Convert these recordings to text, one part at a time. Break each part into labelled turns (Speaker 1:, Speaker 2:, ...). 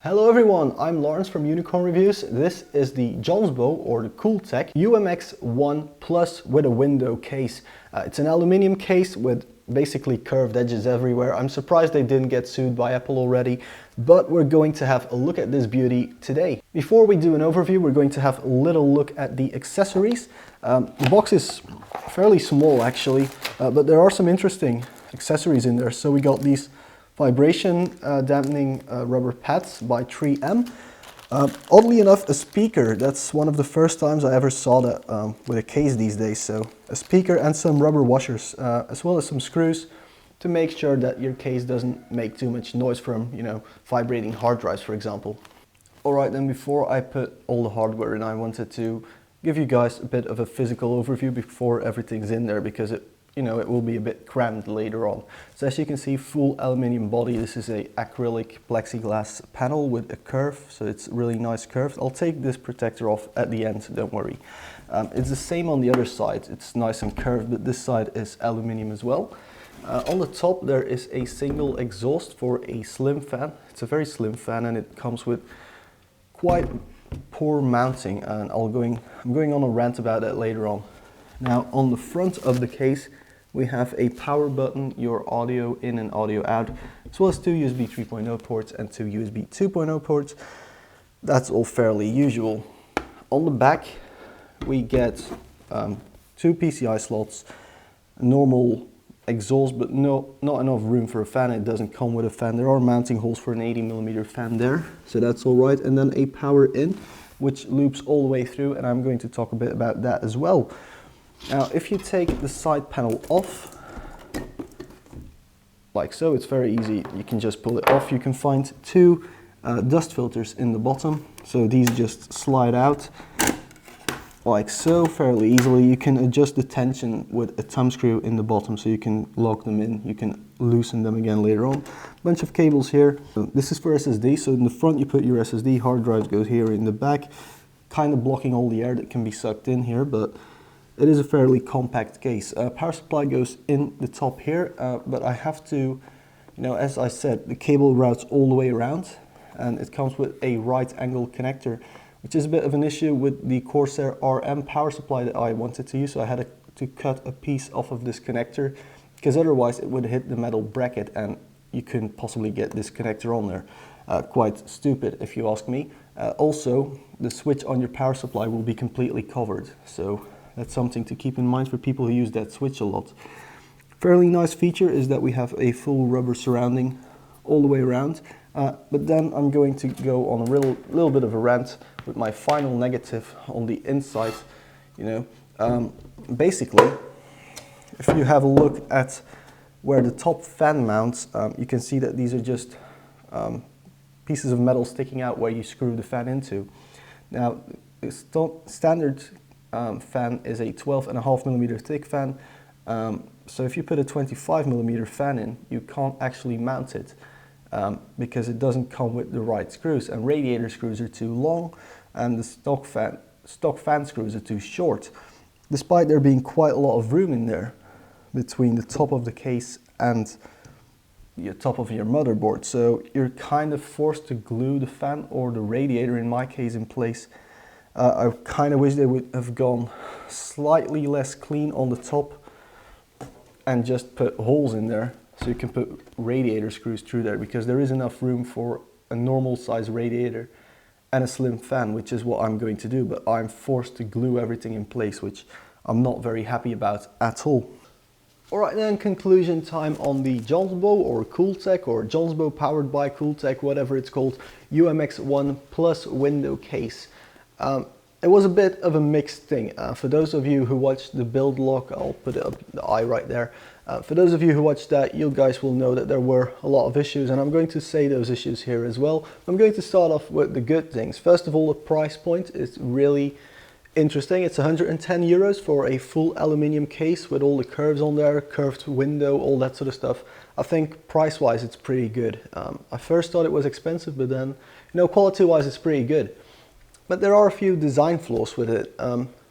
Speaker 1: Hello everyone, I'm Lawrence from Unicorn Reviews. This is the Jonsbo or the Cooltek UMX1 Plus with a window case. It's an aluminium case with basically curved edges everywhere. I'm surprised they didn't get sued by Apple already, but we're going to have a look at this beauty today. Before we do an overview, we're going to have a little look at the accessories. The box is fairly small actually, but there are some interesting accessories in there. So we got these vibration dampening rubber pads by 3M. Oddly enough, a speaker. That's one of the first times I ever saw that with a case these days. So a speaker and some rubber washers, as well as some screws to make sure that your case doesn't make too much noise from, vibrating hard drives, for example. Alright, then before I put all the hardware in, I wanted to give you guys a bit of a physical overview before everything's in there, because it will be a bit cramped later on. So as you can see, full aluminium body. This is a acrylic plexiglass panel with a curve, so it's really nice curved. I'll take this protector off at the end, don't worry. It's the same on the other side. It's nice and curved, but this side is aluminium as well. On the top there is a single exhaust for a slim fan. It's a very slim fan and it comes with quite poor mounting, and I'm going on a rant about that later on. Now on the front of the case we have a power button, your audio in and audio out, as well as two USB 3.0 ports and two USB 2.0 ports. That's all fairly usual. On the back we get two PCI slots, a normal exhaust, but not enough room for a fan. It doesn't come with a fan. There are mounting holes for an 80mm fan there, so that's all right. And then a power in, which loops all the way through, and I'm going to talk a bit about that as well. Now, if you take the side panel off, like so, it's very easy. You can just pull it off. You can find two dust filters in the bottom. So these just slide out like so, fairly easily. You can adjust the tension with a thumb screw in the bottom, so you can lock them in. You can loosen them again later on. Bunch of cables here. So this is for SSD. So in the front you put your SSD. Hard drives go here in the back, kind of blocking all the air that can be sucked in here, but it is a fairly compact case. Power supply goes in the top here, but I have to, as I said, the cable routes all the way around, and it comes with a right angle connector, which is a bit of an issue with the Corsair RM power supply that I wanted to use. So I had to cut a piece off of this connector, because otherwise it would hit the metal bracket and you couldn't possibly get this connector on there. Quite stupid if you ask me. Also, the switch on your power supply will be completely covered. So that's something to keep in mind for people who use that switch a lot. Fairly nice feature is that we have a full rubber surrounding all the way around. But then I'm going to go on a little bit of a rant with my final negative on the inside. Basically, if you have a look at where the top fan mounts, you can see that these are just pieces of metal sticking out where you screw the fan into. Now, the standard fan is a 12.5mm thick fan, so if you put a 25mm fan in, you can't actually mount it because it doesn't come with the right screws, and radiator screws are too long and the stock fan screws are too short, despite there being quite a lot of room in there between the top of the case and the top of your motherboard. So you're kind of forced to glue the fan or the radiator, in my case, in place. I kind of wish they would have gone slightly less clean on the top and just put holes in there so you can put radiator screws through there, because there is enough room for a normal size radiator and a slim fan, which is what I'm going to do, but I'm forced to glue everything in place, which I'm not very happy about at all. Alright then, conclusion time on the Jonsbo or Cooltek, or Jonsbo powered by Cooltek, whatever it's called, UMX1 Plus window case. It was a bit of a mixed thing. For those of you who watched the build log, I'll put it up the eye right there. For those of you who watched that, you guys will know that there were a lot of issues, and I'm going to say those issues here as well. I'm going to start off with the good things. First of all, the price point is really interesting. It's 110 euros for a full aluminium case with all the curves on there, curved window, all that sort of stuff. I think price-wise it's pretty good. I first thought it was expensive, but then, quality-wise it's pretty good. But there are a few design flaws with it.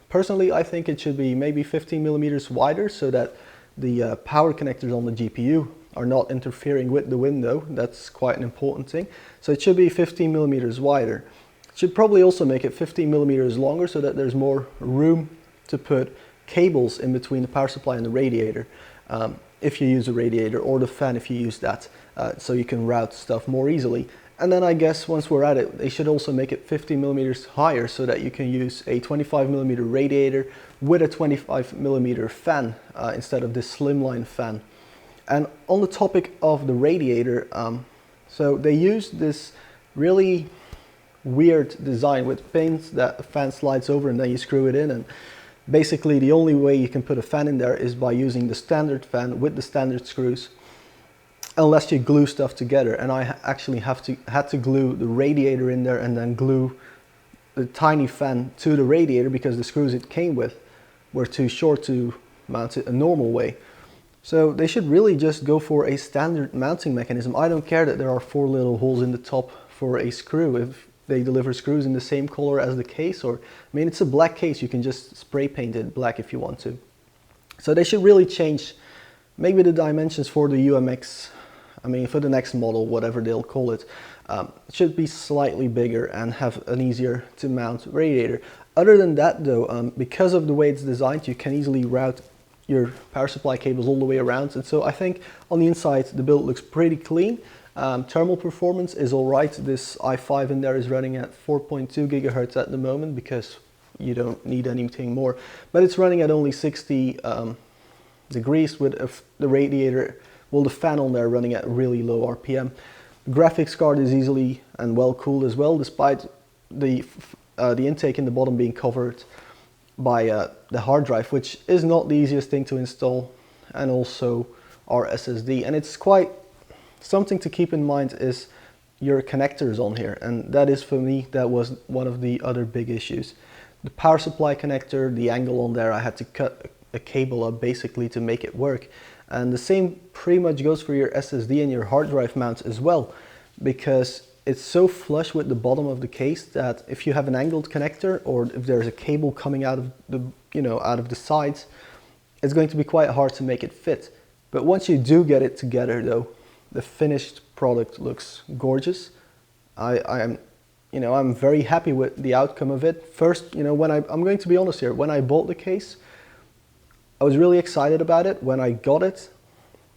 Speaker 1: Personally, I think it should be maybe 15mm wider, so that the power connectors on the GPU are not interfering with the window. That's quite an important thing. So it should be 15 millimeters wider. It should probably also make it 15 millimeters longer so that there's more room to put cables in between the power supply and the radiator, if you use a radiator, or the fan if you use that, so you can route stuff more easily. And then I guess once we're at it, they should also make it 15 millimeters higher so that you can use a 25 millimeter radiator with a 25 millimeter fan instead of this slimline fan. And on the topic of the radiator, so they used this really weird design with pins that the fan slides over and then you screw it in, and basically the only way you can put a fan in there is by using the standard fan with the standard screws, unless you glue stuff together. And I actually had to glue the radiator in there and then glue the tiny fan to the radiator because the screws it came with were too short to mount it a normal way. So they should really just go for a standard mounting mechanism. I don't care that there are 4 little holes in the top for a screw. If they deliver screws in the same color as the case, or I mean, it's a black case, you can just spray paint it black if you want to. So they should really change maybe the dimensions for the UMX, I mean for the next model, whatever they'll call it. It should be slightly bigger and have an easier to mount radiator. Other than that though, because of the way it's designed, you can easily route your power supply cables all the way around, and so I think on the inside the build looks pretty clean. Thermal performance is alright. This i5 in there is running at 4.2 gigahertz at the moment because you don't need anything more, but it's running at only 60 degrees with the radiator, well, the fan on there running at really low RPM. The graphics card is easily and well cooled as well, despite the intake in the bottom being covered by the hard drive, which is not the easiest thing to install, and also our SSD. And it's quite something to keep in mind is your connectors on here, and that is, for me, that was one of the other big issues. The power supply connector, the angle on there, I had to cut a cable up basically to make it work. And the same pretty much goes for your SSD and your hard drive mounts as well, because it's so flush with the bottom of the case that if you have an angled connector, or if there's a cable coming out of the, out of the sides, it's going to be quite hard to make it fit. But once you do get it together though, the finished product looks gorgeous. I'm very happy with the outcome of it. First, I'm going to be honest here, when I bought the case, I was really excited about it. When I got it,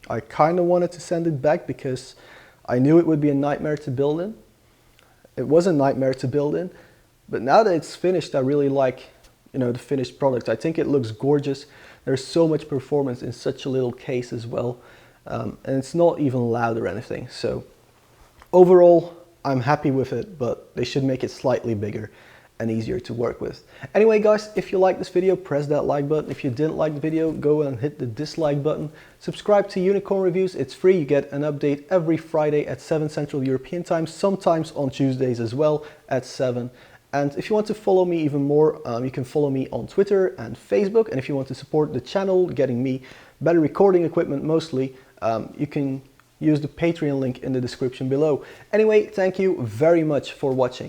Speaker 1: I kind of wanted to send it back because I knew it would be a nightmare to build in. It was a nightmare to build in, but now that it's finished, I really like, the finished product. I think it looks gorgeous. There's so much performance in such a little case as well, and it's not even loud or anything. So overall, I'm happy with it, but they should make it slightly bigger and easier to work with. Anyway guys, if you like this video, press that like button. If you didn't like the video, go and hit the dislike button. Subscribe to Unicorn Reviews, it's free. You get an update every Friday at 7 Central European Time, sometimes on Tuesdays as well at 7. And if you want to follow me even more, you can follow me on Twitter and Facebook. And if you want to support the channel, getting me better recording equipment mostly, you can use the Patreon link in the description below. Anyway, thank you very much for watching.